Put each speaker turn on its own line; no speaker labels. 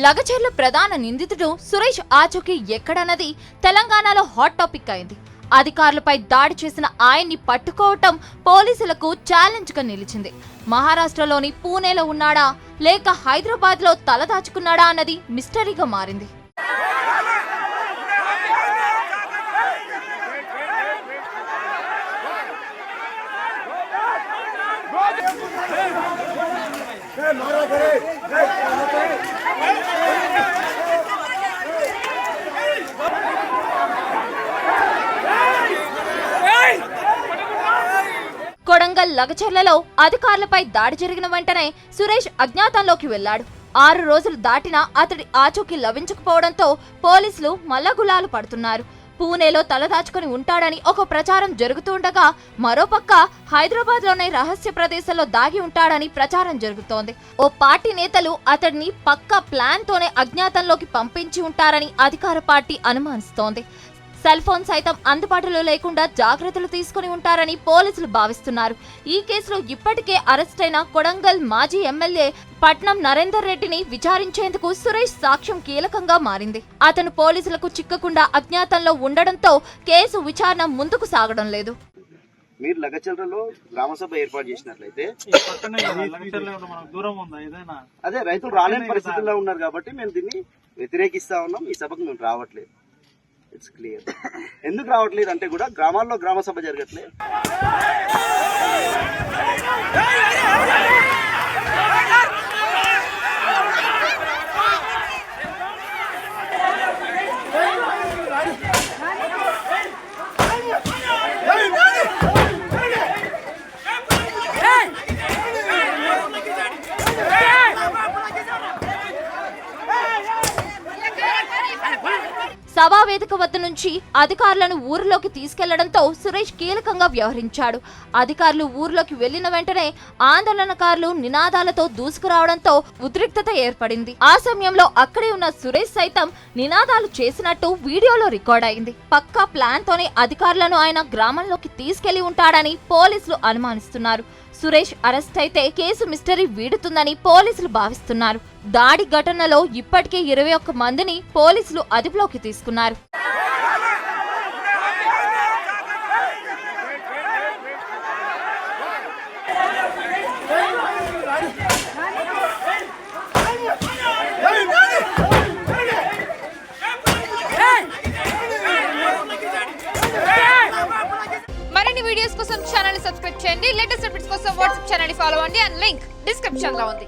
లగచర్ల ప్రధాన నిందితుడు సురేష్ ఆచూకీ ఎక్కడన్నది తెలంగాణలో హాట్ టాపిక్ అయింది. అధికారులపై దాడి చేసిన ఆయన్ని పట్టుకోవటం పోలీసులకు ఛాలెంజ్ గా నిలిచింది. మహారాష్ట్రలోని పూణేలో ఉన్నాడా లేక హైదరాబాద్ లో తలదాచుకున్నాడా అన్నది మిస్టరీగా మారింది. కొడంగల్ లగచర్లలో అధికారులపై దాడి జరిగిన వెంటనే సురేష్ అజ్ఞాతంలోకి వెళ్లాడు. 6 రోజులు దాటినా అతడి ఆచూకీ లభించకపోవడంతో పోలీసులు మల్లగులాలు పడుతున్నారు. పూణేలో తలదాచుకుని ఉంటాడని ఒక ప్రచారం జరుగుతుండగా మరోపక్క హైదరాబాద్ లోనే రహస్య ప్రదేశంలో దాగి ఉంటాడని ప్రచారం జరుగుతోంది. ఓ పార్టీ నేతలు అతడిని పక్కా ప్లాన్ తోనే అజ్ఞాతంలోకి పంపించి ఉంటారని అధికార పార్టీ అనుమానిస్తోంది. సెల్ ఫోన్ సైతం అందుబాటులో లేకుండా జాగ్రత్తలు తీసుకుని ఉంటారని పోలీసులు భావిస్తున్నారు. ఈ కేసులో ఇప్పటికే అరెస్ట్ అయిన కొడంగల్ మాజీ ఎమ్మెల్యే పట్నం నరేందర్ రెడ్డిని విచారించేందుకు సురేష్ సాక్ష్యం కీలకంగా మారింది. అతను పోలీసులకు చిక్కకుండా అజ్ఞాతంలో ఉండడంతో కేసు విచారణ ముందుకు సాగడం లేదు.
మీరు లగచర్లలో గ్రామసభ ఏర్పాటు చేసినట్లయితే అదే రైతులు రాలేని పరిస్థితుల్లో ఉన్నారు కాబట్టి మేము దీన్ని వ్యతిరేకిస్తా ఉన్నాం. ఈ సభకు మేము రావట్లేదు. It's clear. ఎందుకు రావట్లేదు అంటే కూడా గ్రామాల్లో గ్రామ సభ జరగట్లేదు.
సభా వేదిక వద్ద నుంచి అధికారులను ఊరిలోకి తీసుకెళ్లడంతో సురేష్ కీలకంగా వ్యవహరించాడు. అధికారులు ఊరిలోకి వెళ్లిన వెంటనే ఆందోళనకారులు నినాదాలతో దూసుకురావడంతో ఉద్రిక్తత ఏర్పడింది. ఆ సమయంలో అక్కడే ఉన్న సురేష్ సైతం నినాదాలు చేసినట్టు వీడియోలో రికార్డ్ అయింది. పక్కా ప్లాన్ తోనే అధికారులను ఆయన గ్రామంలోకి తీసుకెళ్లి ఉంటాడని పోలీసులు అనుమానిస్తున్నారు. సురేష్ అరెస్ట్ అయితే కేసు మిస్టరీ వీడుతుందని పోలీసులు భావిస్తున్నారు. దాడి ఘటనలో ఇప్పటికే 21 మందిని పోలీసులు అదుపులోకి తీసుకున్నారు.
మరిన్ని వీడియోస్ కోసం ఛానల్ ని సబ్స్క్రైబ్ చేయండి. లేటెస్ట్ అప్డేట్స్ కోసం వాట్సాప్ ఛానల్ ని ఫాలో అవ్వండి. అండ్ లింక్ డిస్క్రిప్షన్ లో ఉంది.